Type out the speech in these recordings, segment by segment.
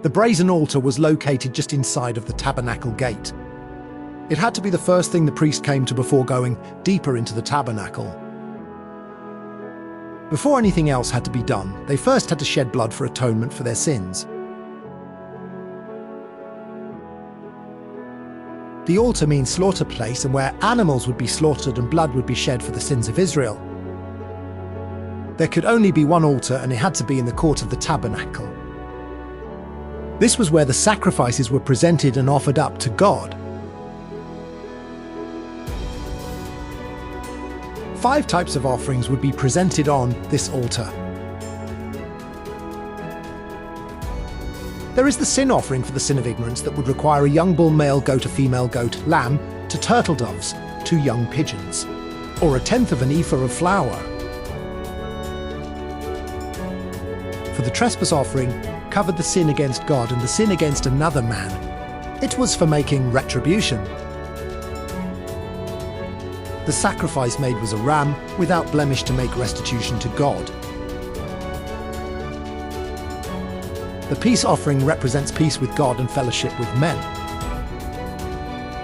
The brazen altar was located just inside of the tabernacle gate. It had to be the first thing the priest came to before going deeper into the tabernacle. Before anything else had to be done, they first had to shed blood for atonement for their sins. The altar means slaughter place, and where animals would be slaughtered and blood would be shed for the sins of Israel. There could only be one altar, and it had to be in the court of the tabernacle. This was where the sacrifices were presented and offered up to God. 5 types of offerings would be presented on this altar. There is the sin offering for the sin of ignorance that would require a young bull male goat, a female goat, lamb, to turtle doves, 2 young pigeons, or 1/10 of an ephah of flour. For the trespass offering, covered the sin against God and the sin against another man. It was for making retribution. The sacrifice made was a ram without blemish to make restitution to God. The peace offering represents peace with God and fellowship with men.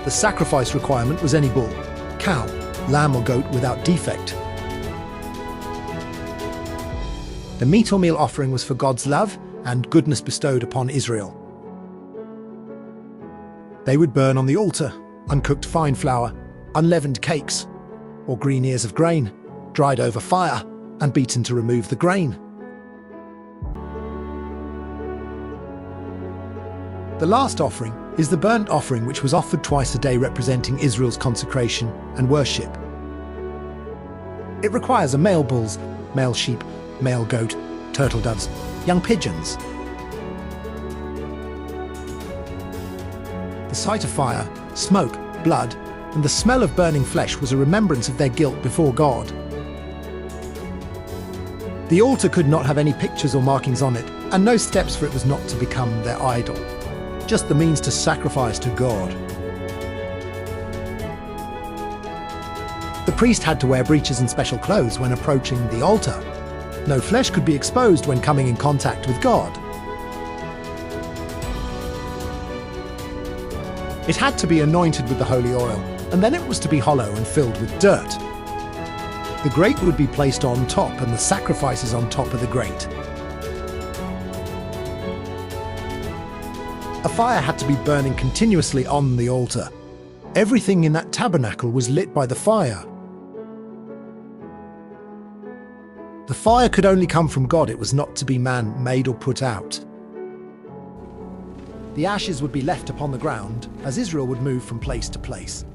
The sacrifice requirement was any bull, cow, lamb or goat without defect. The meat or meal offering was for God's love and goodness bestowed upon Israel. They would burn on the altar uncooked fine flour, unleavened cakes, or green ears of grain, dried over fire and beaten to remove the grain. The last offering is the burnt offering, which was offered twice a day, representing Israel's consecration and worship. It requires a male bulls, male sheep, male goat, turtle doves, young pigeons. The sight of fire, smoke, blood, and the smell of burning flesh was a remembrance of their guilt before God. The altar could not have any pictures or markings on it, and no steps, for it was not to become their idol, just the means to sacrifice to God. The priest had to wear breeches and special clothes when approaching the altar. No flesh could be exposed when coming in contact with God. It had to be anointed with the holy oil, and then it was to be hollow and filled with dirt. The grate would be placed on top, and the sacrifices on top of the grate. A fire had to be burning continuously on the altar. Everything in that tabernacle was lit by the fire. The fire could only come from God. It was not to be man-made or put out. The ashes would be left upon the ground as Israel would move from place to place.